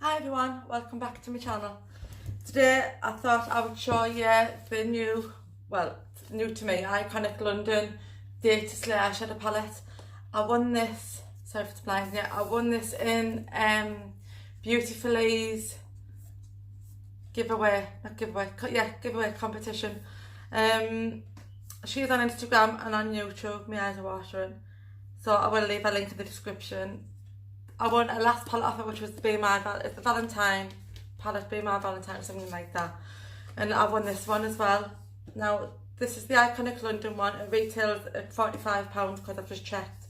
Hi everyone, welcome back to my channel. Today I thought I would show you the new to me, Iconic London Date to Slay eyeshadow palette. I won this, sorry if it's blind here, I won this in Beautifully's giveaway competition. She's on Instagram and on YouTube, my eyes are watering. So I will leave a link in the description. I won a last palette off it, which was the Valentine palette, Be My Valentine or something like that. And I won this one as well. Now, this is the Iconic London one. It retails at £45 because I've just checked.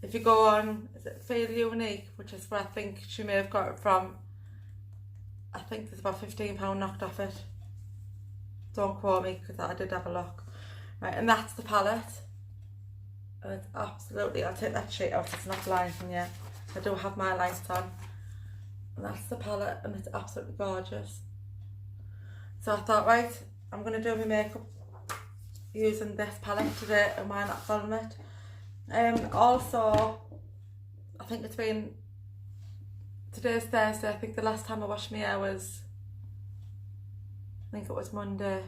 If you go on, is it Feel Unique, which is where I think she may have got it from, I think there's about £15 knocked off it. Don't quote me because I did have a look. Right, and that's the palette. And it's absolutely, I'll take that sheet out, it's not blinding yet. I do have my lights on. And that's the palette and it's absolutely gorgeous. So I thought, right, I'm going to do my makeup using this palette today and why not film it. Also, I think it's been, today's Thursday, I think the last time I washed my hair was, I think it was Monday.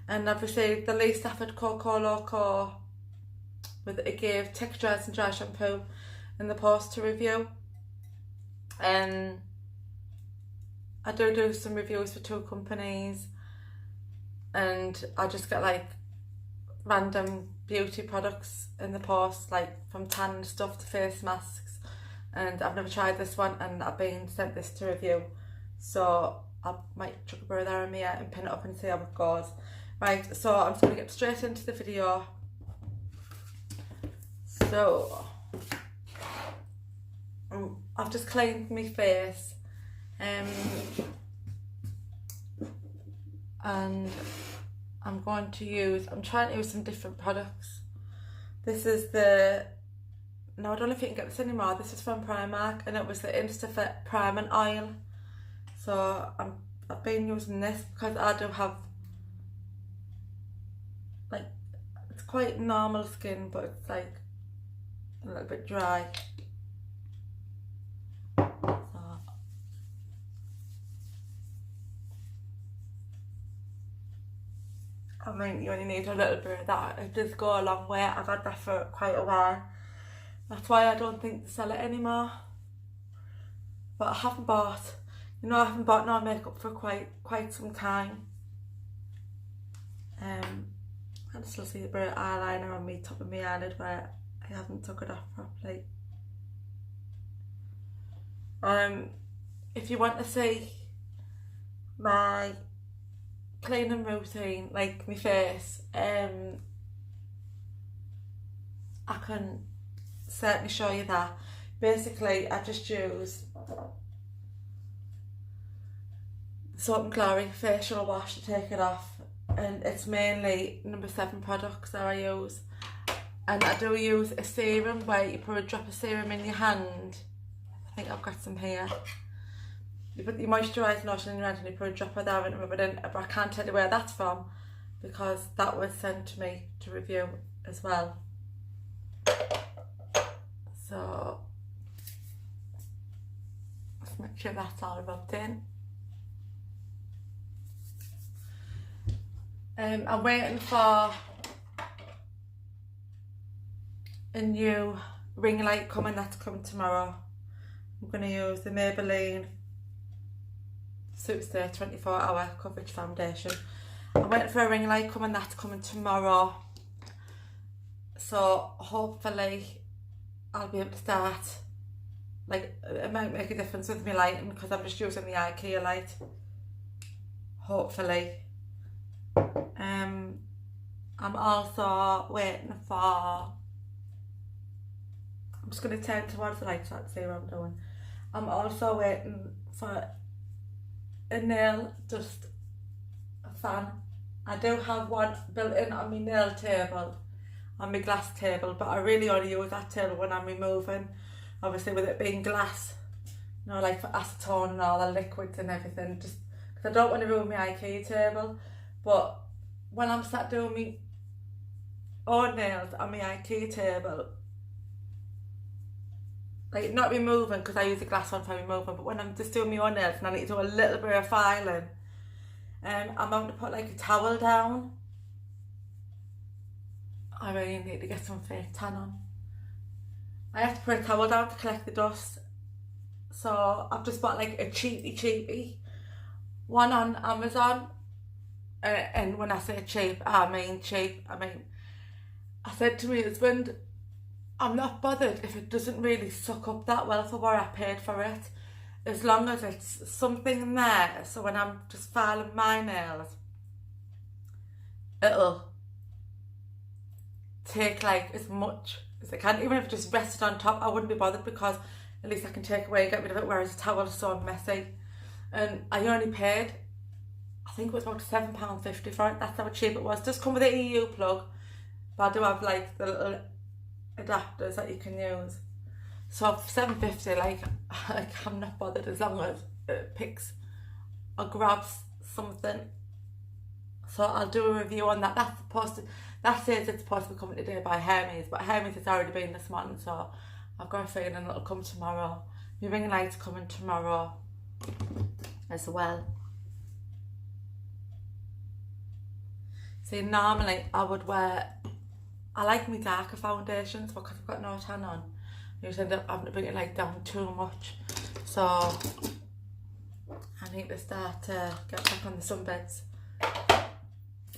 And I've received the Least Effort Coco Loco with it gave texturized and dry shampoo in the post to review. And I do some reviews for 2 companies, and I just get like random beauty products in the post, like from tan stuff to face masks, and I've never tried this one and I've been sent this to review, so I might chuck a bit there in my ear and pin it up and see how it goes. Right, so I'm just going to get straight into the video. So I've just cleaned my face and I'm trying to use some different products. This is the, no, I don't know if you can get this anymore, this is from Primark and it was the Instafit Priming Oil. So I've been using this because I do have, like, it's quite normal skin but it's like a little bit dry. I mean, you only need a little bit of that. It does go a long way. I've had that for quite a while. That's why I don't think they sell it anymore. But I haven't bought no makeup for quite some time. I can still see a bit of eyeliner on me top of my eyelid where I haven't took it off properly. If you want to see my cleaning routine, like my face, I can certainly show you that. Basically, I just use Soap and Glory facial wash to take it off, and it's mainly No. 7 products that I use. And I do use a serum where you put a drop of serum in your hand. I think I've got some here. You put your moisturising lotion in your hand and you put a drop of that and rub it in, but I can't tell you where that's from because that was sent to me to review as well. So let's make sure that's all rubbed in. I'm waiting for a new ring light coming, that's coming tomorrow. I'm going to use the Maybelline Superstay 24-hour coverage foundation. I'm waiting for a ring light coming, that's coming tomorrow. So hopefully I'll be able to start, like, it might make a difference with my lighting because I'm just using the IKEA light. Hopefully. I'm also waiting for, I'm just going to turn towards the light so I can see what I'm doing. I'm also waiting for a nail dust fan. I do have one built in on my nail table, on my glass table, but I really only use that table when I'm removing, obviously with it being glass, you know, like for acetone and all the liquids and everything, just because I don't want to ruin my IKEA table. But when I'm sat doing my own nails on my IKEA table, like not removing because I use the glass one for removing, but when I'm just doing my own nails and I need to do a little bit of filing, I'm going to put like a towel down. I really need to get some fake tan on. I have to put a towel down to collect the dust. So I've just bought like a cheapy one on Amazon. And when I say cheap, I mean cheap. I mean, I said to my husband, I'm not bothered if it doesn't really suck up that well for what I paid for it, as long as it's something there, so when I'm just filing my nails, it'll take like as much as it can. Even if it just rested on top, I wouldn't be bothered, because at least I can take away and get rid of it, whereas a towel is so messy. And I only paid, I think it was about £7.50 for it. That's how cheap it was. Just come with the EU plug, but I do have like the little adapters that you can use. So for £7.50, like I'm not bothered as long as it picks or grabs something. So I'll do a review on that. That says it's supposed to be coming today by Hermes, but Hermes has already been this morning, so I've got a feeling it'll come tomorrow. My ring light's coming tomorrow as well. See, normally I would wear, I like my darker foundations, but because I've got no tan on, I usually end up having to bring it like down too much. So I need to start to get back on the sunbeds.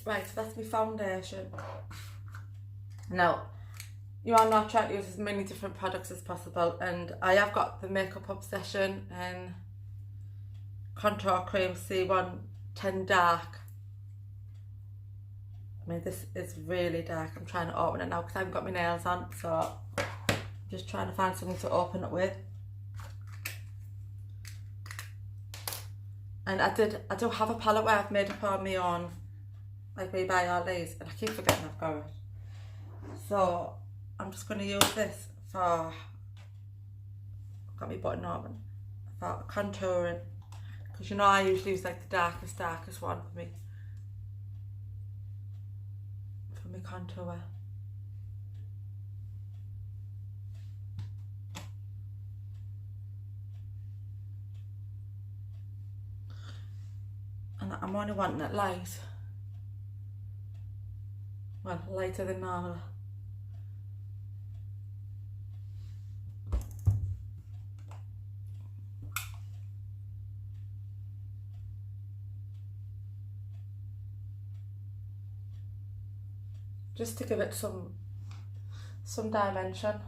Right, so that's my foundation. Now, you are not trying to use as many different products as possible, and I have got the Makeup Obsession and Contour Cream C110 Dark. I mean, this is really dark. I'm trying to open it now because I haven't got my nails on, so I'm just trying to find something to open it with. And I do have a palette where I've made up on my own, like we buy all these, and I keep forgetting I've got it. So I'm just going to use this for, got my button open, for contouring, because you know I usually use like the darkest one for me contour. And I'm only wanting it light. Well, lighter than normal. Just to give it some dimension.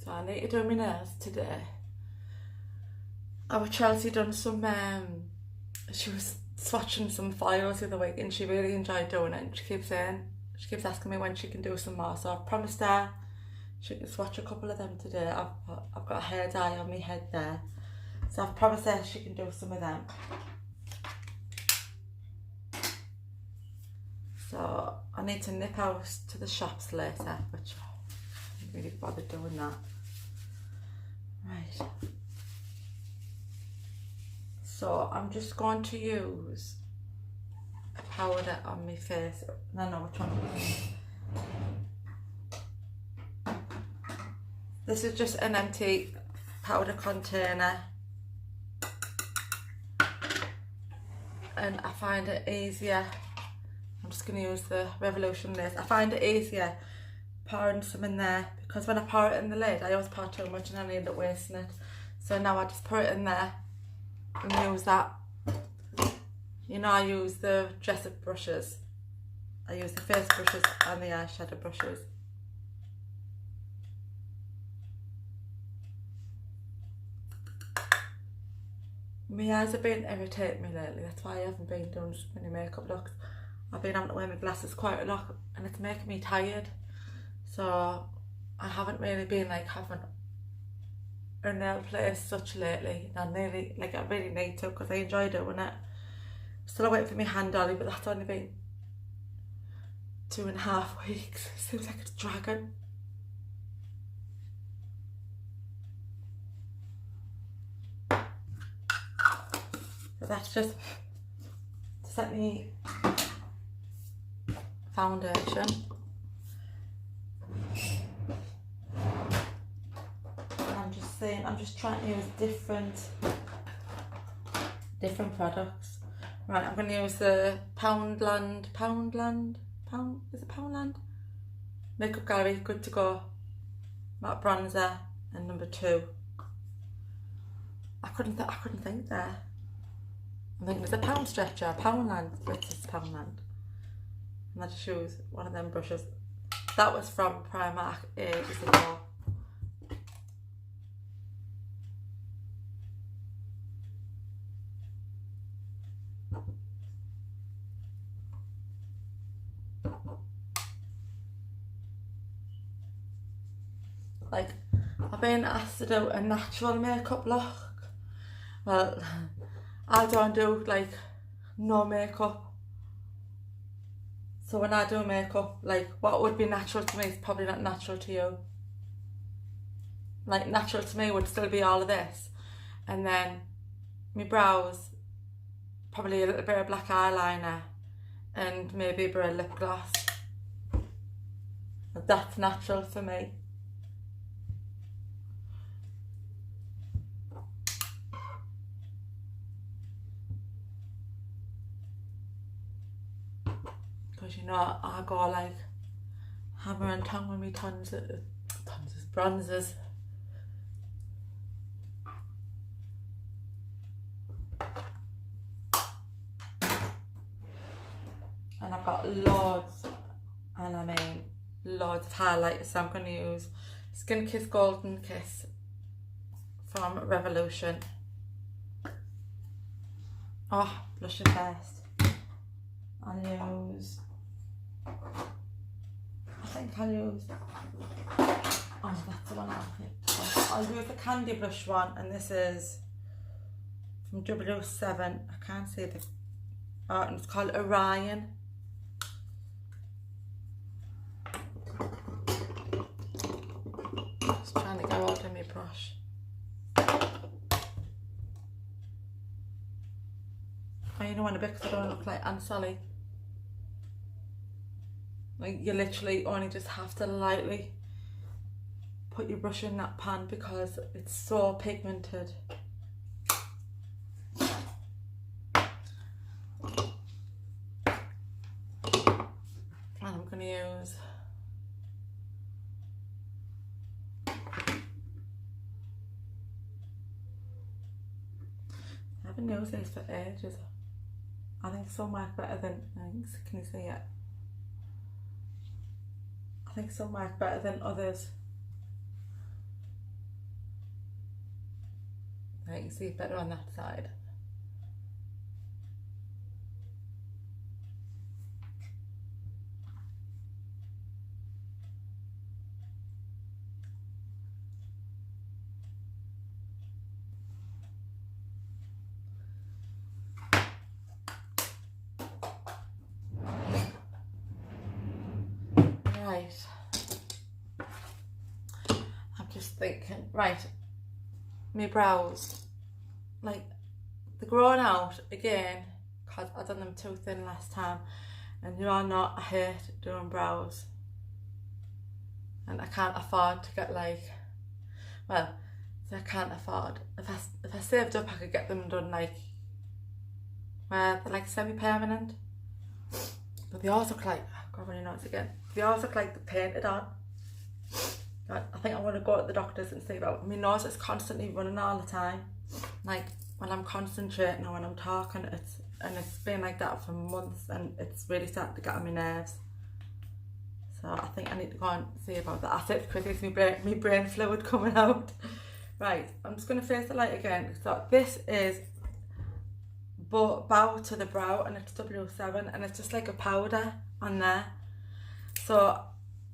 So I need to do my nails today. Our Chelsea done some she was swatching some files the other week and she really enjoyed doing it, and she keeps asking me when she can do some more, so I've promised her she can swatch a couple of them today. I've got a hair dye on my head there, so I've promised her she can do some of them. So I need to nip out to the shops later, which I didn't really bother doing that. Right. So I'm just going to use a powder on my face. I know which one it is. This is just an empty powder container. And I find it easier. I'm just going to use the Revolution Lace. I find it easier pouring some in there, because when I pour it in the lid, I always pour too much and I end up wasting it. So now I just put it in there and use that. You know, I use the dress-up brushes. I use the face brushes and the eyeshadow brushes. My eyes have been irritating me lately, that's why I haven't been doing so many makeup looks. I've been having to wear my glasses quite a lot and it's making me tired. So I haven't really been like having a nail play as such lately. I really need to, because I enjoy doing it. Still waiting for my hand dolly, but that's only been 2.5 weeks. Seems like it's dragging. But that's just to set me foundation. I'm just trying to use different products. Right, I'm going to use the Poundland, is it Poundland? Makeup Gallery, Good to Go matte bronzer, and number 2. I couldn't think there. I'm thinking, is it Pound Stretcher, Poundland? It's Poundland. And I just use one of them brushes. That was from Primark ages ago. Like, I've been asked to do a natural makeup look. Well, I don't do like no makeup. So when I do makeup, like what would be natural to me is probably not natural to you. Like natural to me would still be all of this. And then my brows, probably a little bit of black eyeliner and maybe a bit of lip gloss. That's natural for me. Because, you know, I go like hammer and tongue with me bronzers. And I've got loads, and I mean loads of highlighters. So I'm going to use Skin Kiss Golden Kiss from Revolution. Oh, blushing first. I'll use, oh, that's the one I picked. I'll use the Candy Blush one, and this is from 007. I can't see the, oh, and it's called Orion. Just trying to go out of my brush. Oh, you know when a bit, because I don't look like Aunt Sally. Like, you literally only just have to lightly put your brush in that pan because it's so pigmented. And I'm going to use I haven't used this for ages. I think some work better than, can you see it? I think some work better than others. Right, you can see it better on that side. Right, I'm just thinking, right, my brows, like, they're growing out again because I done them too thin last time, and you all know I hate doing brows, and I can't afford to get like, well, I can't afford, if I saved up I could get them done like, where they're like semi-permanent, but they always look like, oh God, when you know it's again, they always look like they're painted on. I think I want to go to the doctors and see about, my nose is constantly running all the time, like when I'm concentrating or when I'm talking, it's been like that for months, and it's really starting to get on my nerves. So I think I need to go and see about that. I said because it's my brain fluid coming out. Right, I'm just going to face the light again. So this is Bow to the Brow, and it's 007, and it's just like a powder on there. So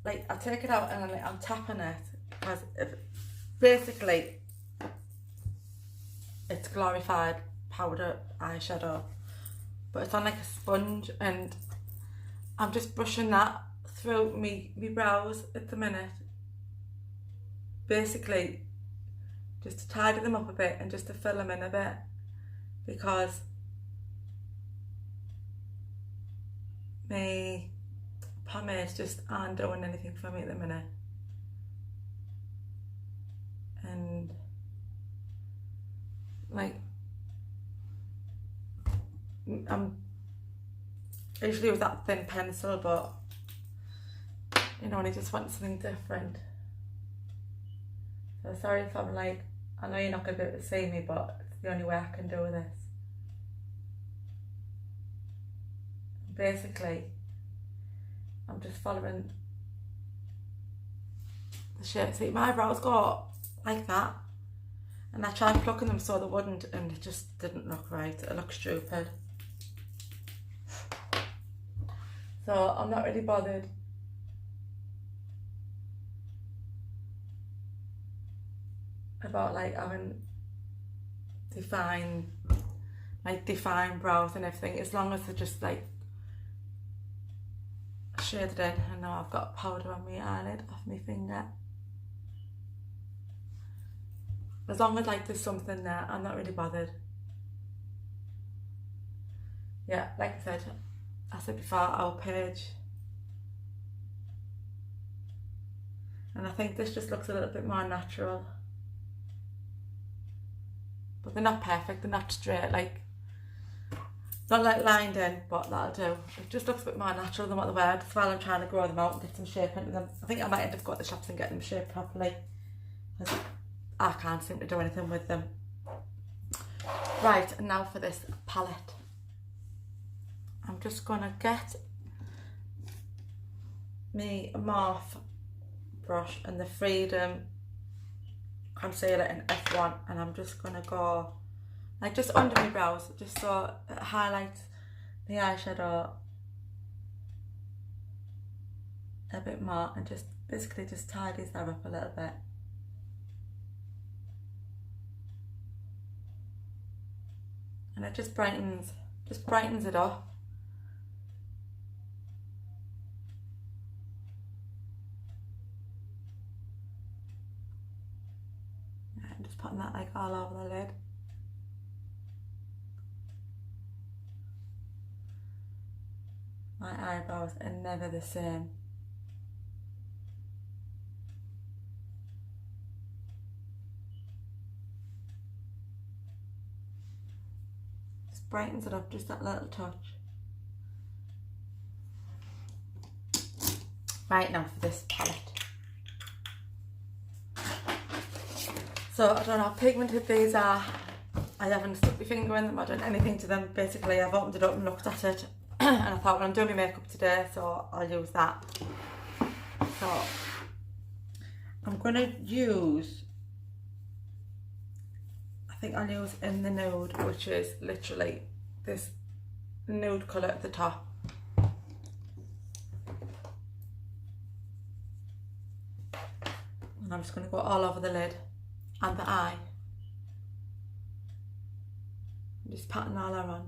like I take it out and I'm tapping it because basically it's glorified powder eyeshadow, but it's on like a sponge, and I'm just brushing that through me brows at the minute. Basically, just to tidy them up a bit and just to fill them in a bit, because my pomades just aren't doing anything for me at the minute. And like, I'm usually with that thin pencil, but you know, and I just want something different. So sorry if I'm like, I know you're not going to be able to see me, but it's the only way I can do this. Basically, I'm just following the shape. See, my eyebrows go like that, and I tried plucking them so they wouldn't, and it just didn't look right. It looked stupid. So I'm not really bothered about like having defined brows and everything, as long as they're just like shaded in. And now I've got powder on my eyelid off my finger. As long as like there's something there, I'm not really bothered. Yeah, like I said before, our page. And I think this just looks a little bit more natural. But they're not perfect, they're not straight, like, not like lined in, but that'll do. It just looks a bit more natural than what they were. That's why I'm trying to grow them out and get some shape into them. I think I might end up going to the shops and getting them shaped properly, because I can't seem to do anything with them. Right, and now for this palette. I'm just gonna get me a Morph brush and the Freedom concealer in F1, and I'm just gonna go like just under my brows, just so it highlights the eyeshadow a bit more, and just basically just tidies that up a little bit. And it just brightens it up. I'm just putting that like all over the lid. My eyebrows are never the same. Just brightens it up just that little touch. Right, now for this palette. So I don't know how pigmented these are. I haven't stuck my finger in them or done anything to them. Basically, I've opened it up and looked at it, and I thought, well, I'm doing my makeup today, so I'll use that. So I'm gonna use, I think I'll use In the Nude, which is literally this nude colour at the top. And I'm just gonna go all over the lid and the eye. Just patting all around,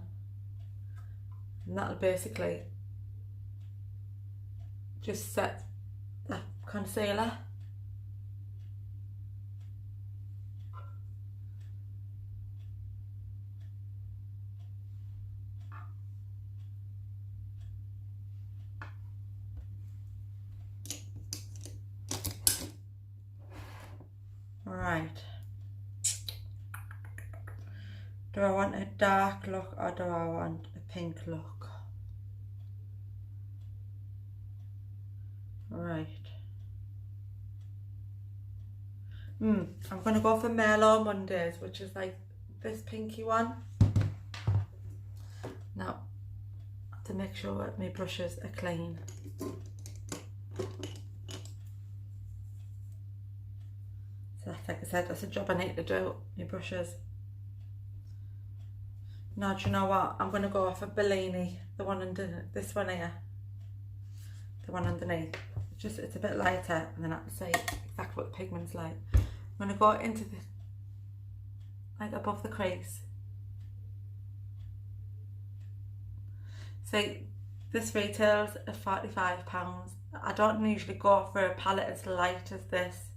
and that'll basically just set the concealer. Right. Do I want a dark look or do I want a pink look? Right. I'm going to go for Merlot Mondays, which is like this pinky one. Now, to make sure that my brushes are clean. So that's, like I said, that's a job I need to do, my brushes. Now, do you know what? I'm going to go for Bellini, the one under, this one here. The one underneath. It's a bit lighter, and then I can see exactly what the pigment's like. I'm going to go into the, like above the crease. See, This retails at £45. I don't usually go for a palette as light as this,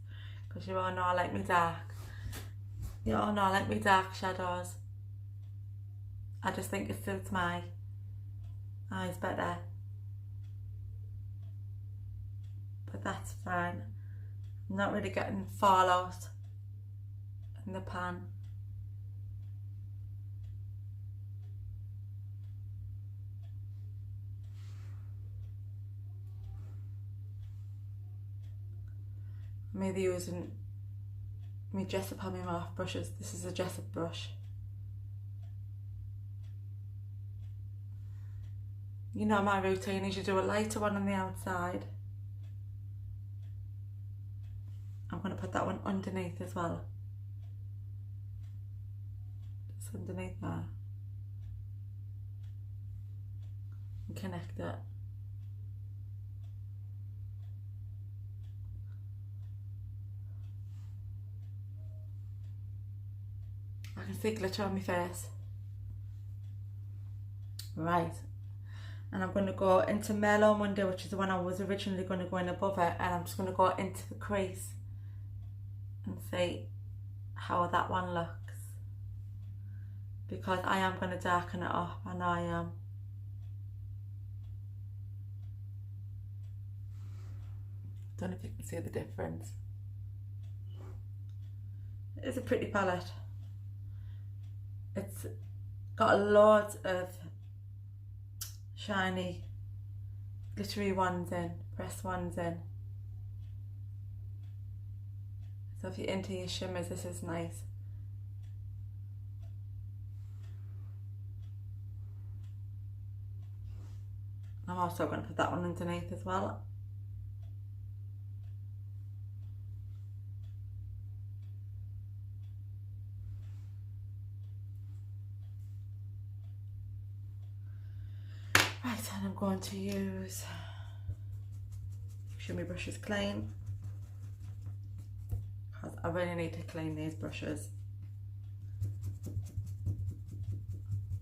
because you all know I like me dark. You all know I like me dark shadows. I just think it suits my eyes better. But that's fine. I'm not really getting fallout in the pan. I'm either using my Jessup and my Morph brushes. This is a Jessup brush. You know my routine is you do a lighter one on the outside. I'm going to put that one underneath as well. Just underneath there. And connect it. I can see glitter on my face. Right. And I'm going to go into Mellow Monday, which is the one I was originally going to go in above it, and I'm just going to go into the crease and see how that one looks, because I am going to darken it up. I know I am. Don't know if you can see the difference. It's a pretty palette. It's got loads of shiny glittery ones in, pressed ones in. So if you're into your shimmers, this is nice. I'm also going to put that one underneath as well. Right, and I'm going to use shimmy brushes clean, because I really need to clean these brushes.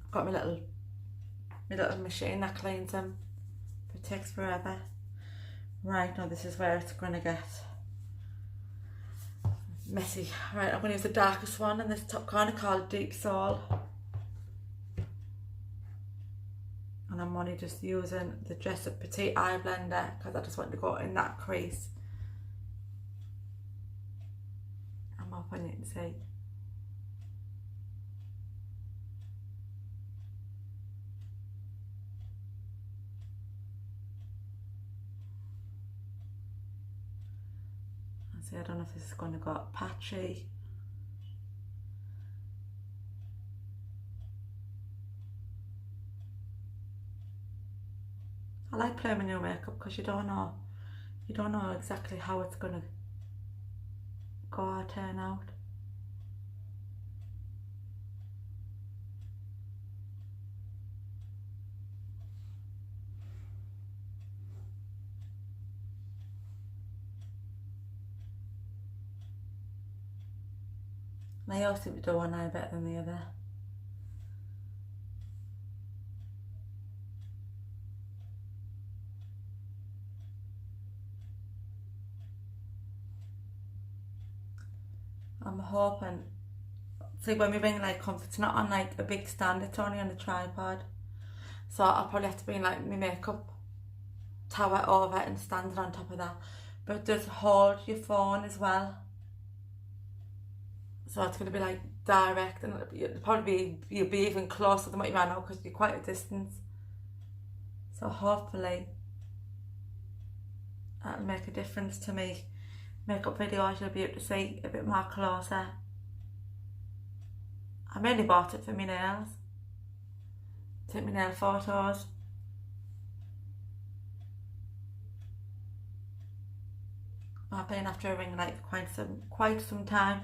I've got my little machine that cleans them, but it takes forever. Right, now this is where it's going to get messy. Right, I'm going to use the darkest one in this top corner called Deep Soul. And I'm only just using the Jessup Petite Eye Blender because I just want to go in that crease. I'm hoping you can see. I don't know if this is going to go patchy. I like playing with new makeup because you don't know exactly how it's going to go or turn out. And I also do one eye better than the other. I'm hoping, see when my ring light comes, it's not on like a big stand, it's only on a tripod. So I'll probably have to bring like my makeup tower over and stand it on top of that. But it does hold your phone as well. So it's going to be like direct, and it'll probably be, you'll be even closer than what you are now because you're quite a distance. So hopefully that'll make a difference to me. Makeup videos you'll be able to see a bit more closer. I mainly bought it for my nails. Take my nail photos. I've been after a ring light for quite some time.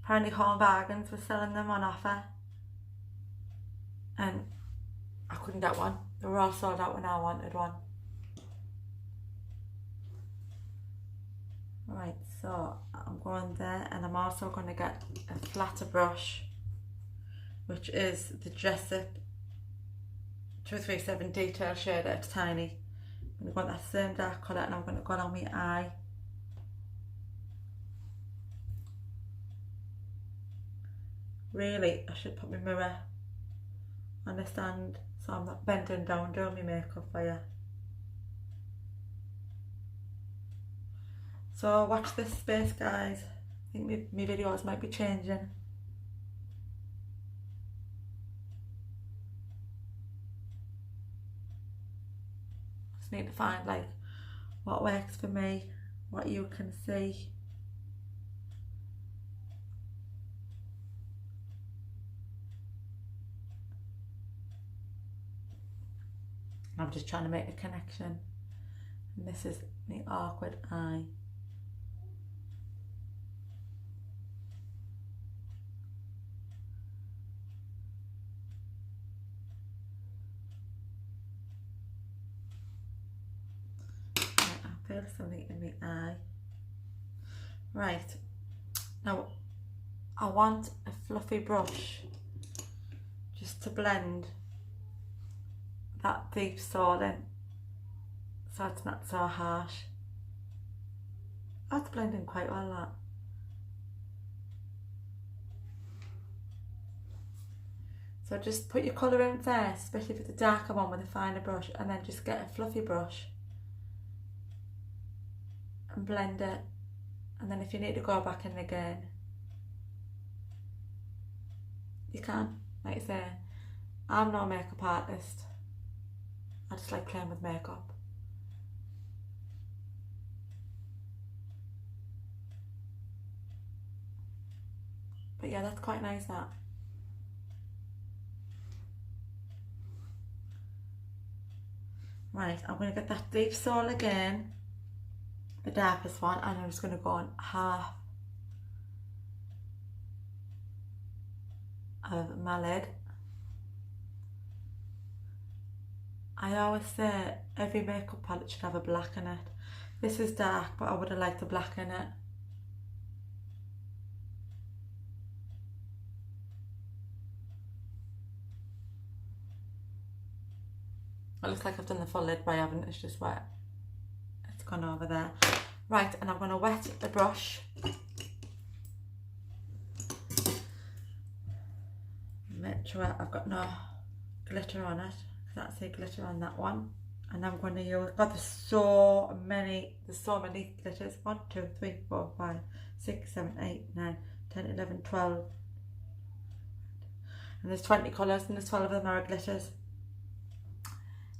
Apparently Home Bargains were selling them on offer. And I couldn't get one. They were all sold out when I wanted one. Right, so I'm going there, and I'm also going to get a flatter brush, which is the Jessup 237 detail shader, it's tiny. I'm going to go that same dark colour and I'm going to go along my eye. Really, I should put my mirror on the stand so I'm not bending down doing my makeup for you. So watch this space, guys. I think my videos might be changing. Just need to find like what works for me, what you can see. I'm just trying to make a connection. And this is the awkward eye. I feel something in the eye. Right, now I want a fluffy brush just to blend that deep soul in so it's not so harsh. That's blending quite well, that. So just put your colour in first, especially if it's a darker one with a finer brush, and then just get a fluffy brush and blend it. And then if you need to go back in again, you can. Like I say, I'm no makeup artist. I just like playing with makeup. But yeah, that's quite nice, that. Right, I'm going to get that deep soul again, the darkest one, and I'm just going to go on half of my lid. I always say every makeup palette should have a black in it. This is dark, but I would have liked a black in it. It looks like I've done the full lid, but I haven't, it's just wet. It's gone over there. Right, and I'm going to wet the brush. Make sure I've got no glitter on it. That's the glitter on that one. And I'm going to use, God, there's so many glitters. 1, 2, 3, 4, 5, 6, 7, 8, 9, 10, 11, 12. And there's 20 colours and there's 12 of them are glitters.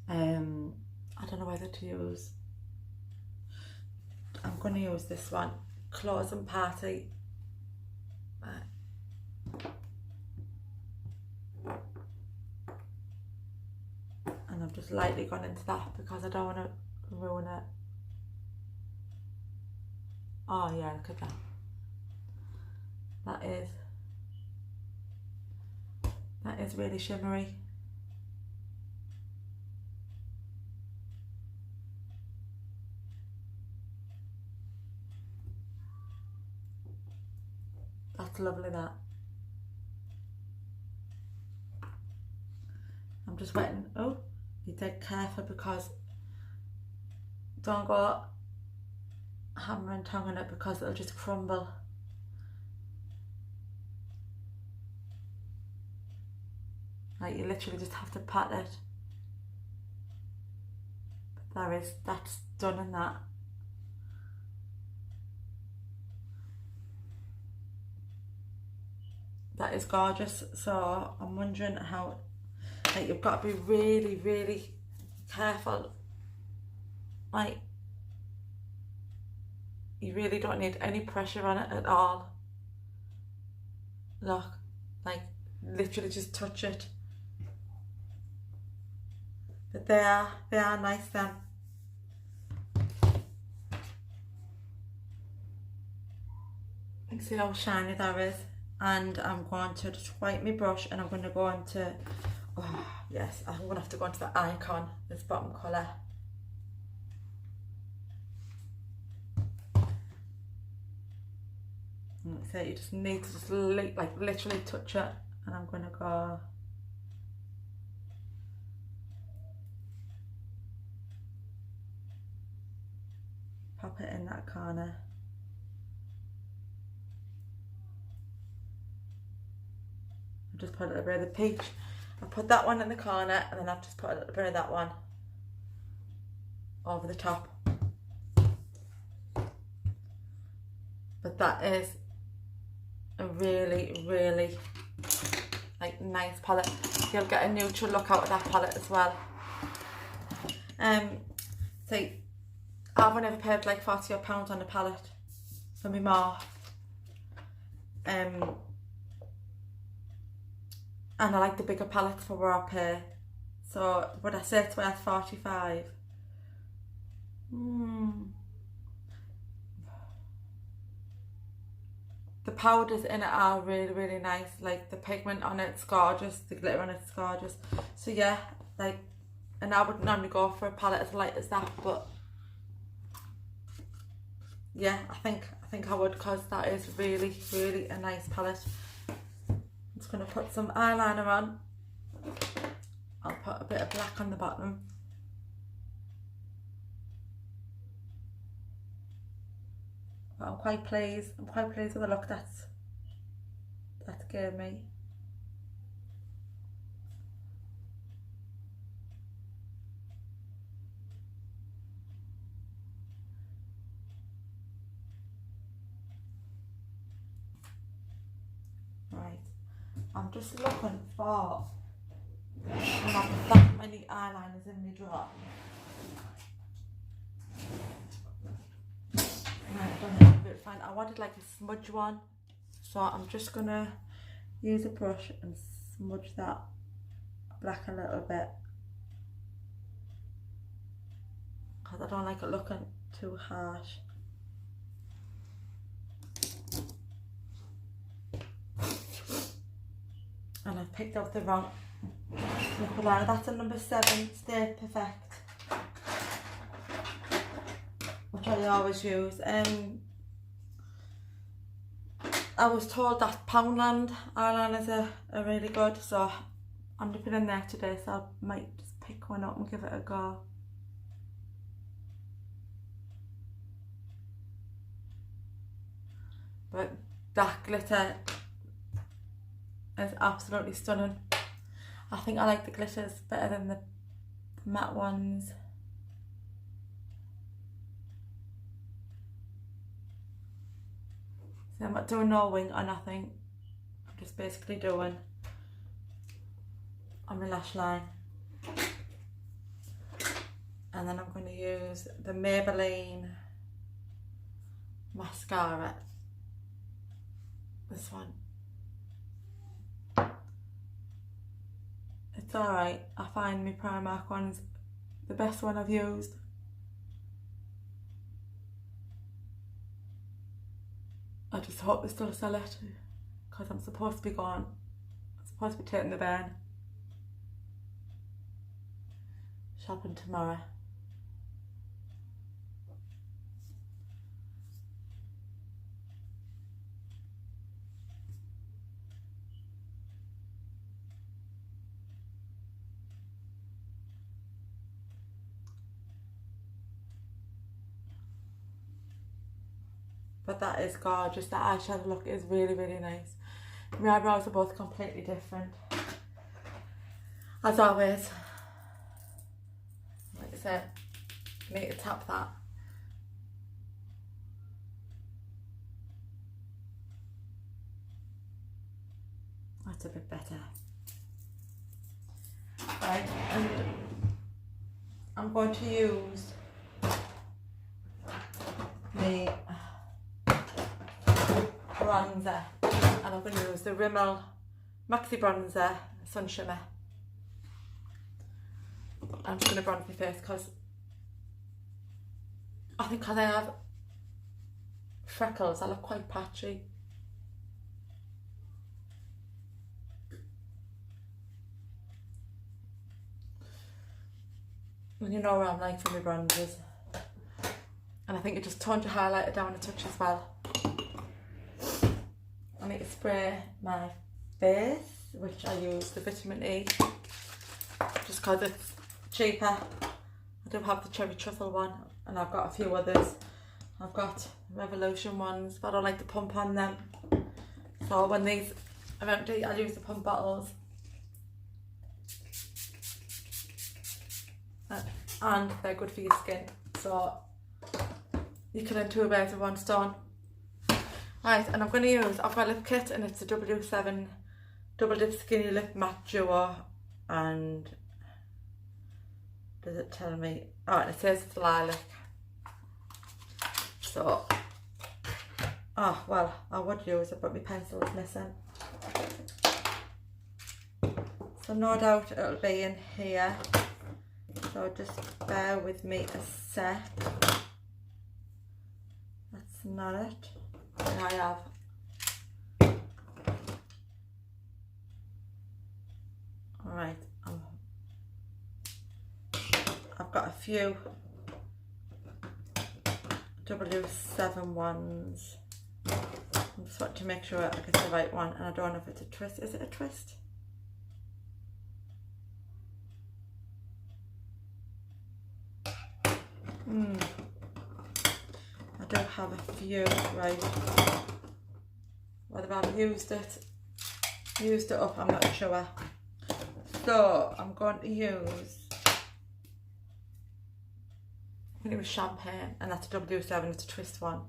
I don't know whether to use. I'm going to use this one, Closing Party. And I've just lightly gone into that because I don't want to ruin it. Oh yeah, look at that. That is really shimmery. That's lovely, that. I'm just wetting. Oh, be dead careful because don't go hammer and tongue on it because it'll just crumble. Like, you literally just have to pat it. But that's done in that. That is gorgeous. So I'm wondering how, like, you've got to be really, really careful. Like, you really don't need any pressure on it at all. Look, like, literally just touch it. But they are nice, them. You can see how shiny that is. And I'm going to just wipe my brush and I'm going to go into, oh yes, I'm going to have to go into the Icon, this bottom colour. So you just need to just like literally touch it, and I'm going to go it in that corner. I've just put a little bit of the peach. I've put that one in the corner, and then I've just put a little bit of that one over the top. But that is a really, really like nice palette. You'll get a neutral look out of that palette as well. So I've only ever paid like £40 on a palette for me more. And I like the bigger palettes for where I pay. So would I say it's worth 45? The powders in it are really, really nice. Like the pigment on it's gorgeous, the glitter on it's gorgeous. So yeah, like, and I wouldn't normally go for a palette as light as that, but yeah, I think I would, because that is really, really a nice palette. I'm just going to put some eyeliner on. I'll put a bit of black on the bottom. But I'm quite pleased with the look that's gave me. Right, I'm just looking for not that many eyeliners in my drawer. Right, I don't know if it's fine. I wanted like a smudge one, so I'm just gonna use a brush and smudge that black a little bit, because I don't like it looking too harsh. And I've picked up the wrong liquid liner. That's a number 7, Stay Perfect, which I always use. I was told that Poundland eyeliners are really good, so I'm dipping in there today, so I might just pick one up and give it a go. But that glitter is absolutely stunning. I think I like the glitters better than the matte ones. So I'm not doing no wing or nothing. I'm just basically doing on my lash line. And then I'm going to use the Maybelline mascara. This one. It's alright. I find my Primark one's the best one I've used. I just hope they still sell it, because I'm supposed to be gone. I'm supposed to be taking the van shopping tomorrow. But that is gorgeous. That eyeshadow look is really, really nice. My eyebrows are both completely different, as always. Like I said, I need to tap that. That's a bit better. Right, and I'm going to use the bronzer, and I'm going to use the Rimmel Maxi Bronzer Sun Shimmer. I'm just going to bronze my face, because I think because I have freckles, I look quite patchy. And you know where I'm like for my bronzers. And I think it just tones your highlighter down a touch as well. I need to spray my face, which I use the vitamin E, just because it's cheaper. I do have the cherry truffle one, and I've got a few others. I've got Revolution ones, but I don't like the pump on them. So when these are empty, I'll use the pump bottles. And they're good for your skin. So you kill two birds with one stone. Right, and I'm going to use, I've got a lip kit and it's a W7 Double Dip Skinny Lip Matte Duo, and does it tell me? Oh, and it says it's lilac. So, oh well, I would use it, but my pencil is missing. So no doubt it'll be in here. So just bear with me a sec. That's not it. And I have alright, I've got a few W7 ones. I'm just wanting to make sure I get the right one, and I don't know if it's a twist. Is it a twist? I do have a few, right. Whether I've used it up, I'm not sure. So I'm going to use champagne, and that's a W7, it's a twist one.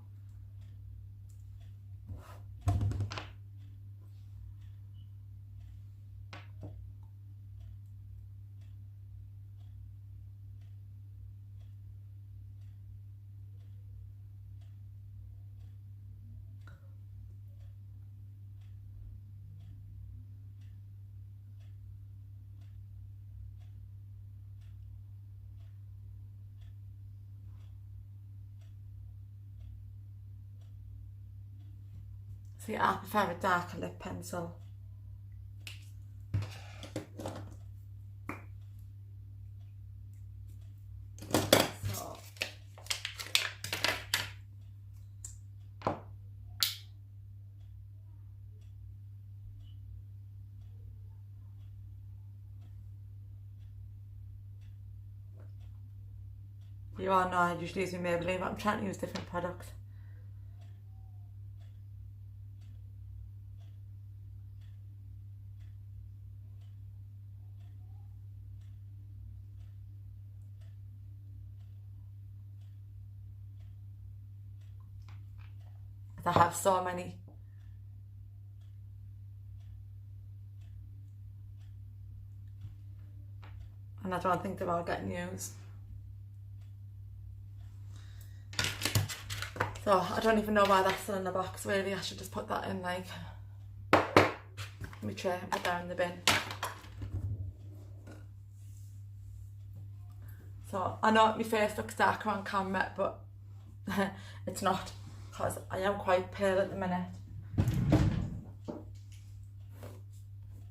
See, I prefer a darker lip pencil. So, you all know I usually use my Maybelline, but I'm trying to use different products. I have so many. And I don't think they're all getting used. So I don't even know why that's still in the box. Really, I should just put that in like my tray and put that in the bin. So I know my face looks darker on camera, but it's not, because I am quite pale at the minute.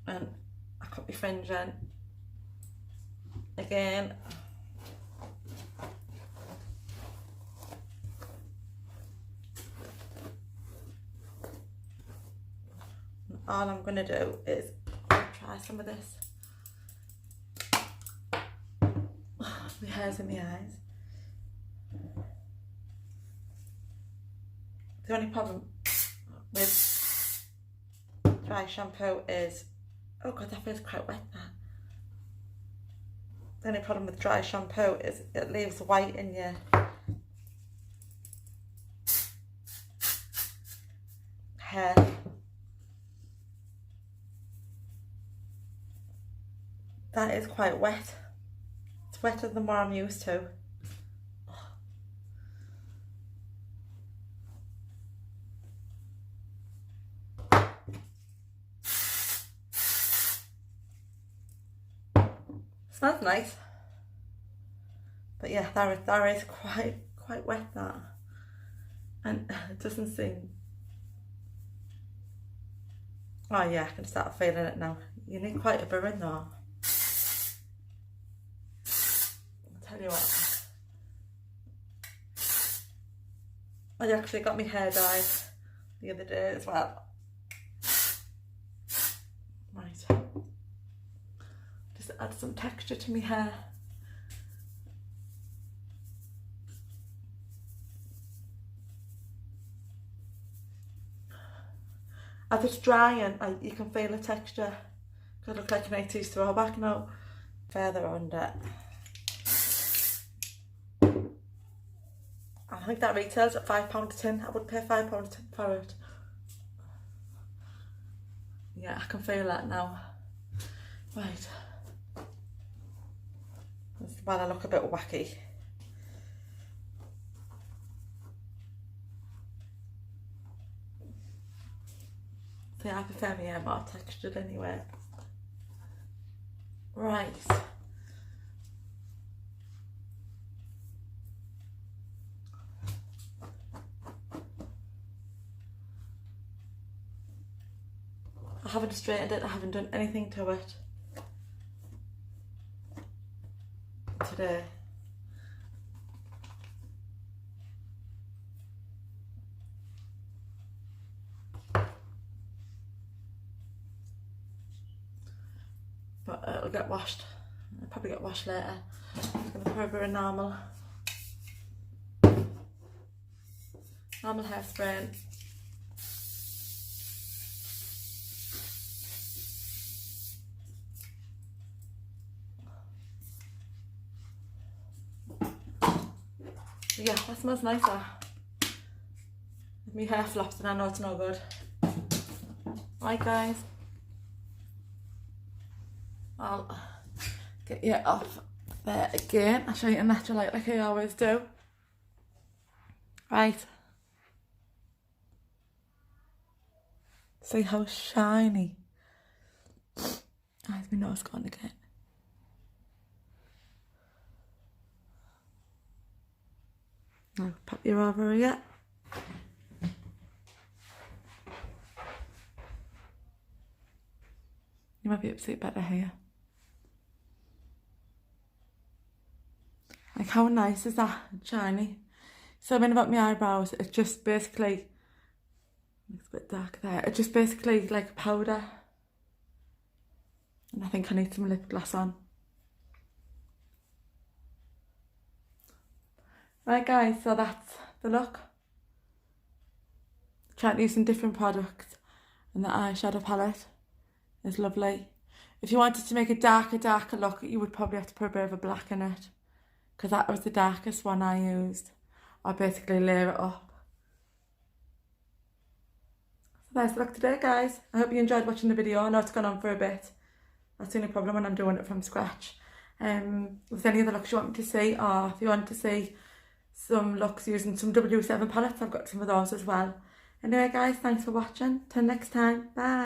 And I cut my fringe in again. And all I'm going to do is try some of this. My hair's in my eyes. The only problem with dry shampoo is, oh god, that feels quite wet there. The only problem with dry shampoo is it leaves white in your hair. That is quite wet. It's wetter than what I'm used to. Smells nice, but yeah, that is quite wet, that, and it doesn't seem. Oh yeah, I can start feeling it now. You need quite a bit in though. I'll tell you what, I actually got my hair dyed the other day as well. Right. Add some texture to my hair. As it's drying, like, you can feel the texture. Could look like an 80s throwback now. Further under. I think that retails at £5 a tin. I would pay £5 a tin for it. Yeah, I can feel that now. Right. Well, I look a bit wacky. So yeah, I prefer my hair more textured anyway. Right. I haven't straightened it, I haven't done anything to it today. But it'll get washed. It'll probably get washed later. I'm going to put a bit of normal hairspray in. Yeah, that smells nicer. My hair flops and I know it's no good. Right guys, I'll get you off there again. I'll show you a natural light like I always do. Right. See how shiny. Has my nose gone again? Now pop you over here. You might be able to see it better here. Like, how nice is that? Shiny. So, about my eyebrows, it's just basically, it's a bit dark there, it's just basically like powder. And I think I need some lip gloss on. Right guys, so that's the look. Trying to use some different products, and the eyeshadow palette is lovely. If you wanted to make a darker look, you would probably have to put a bit of a black in it, because that was the darkest one I used. I basically layer it up. So there's the look today guys. I hope you enjoyed watching the video. I know it's gone on for a bit. That's the only problem when I'm doing it from scratch. If there's any other looks you want me to see, or if you want to see some looks using some W7 palettes, I've got some of those as well. Anyway guys, thanks for watching. Till next time, bye.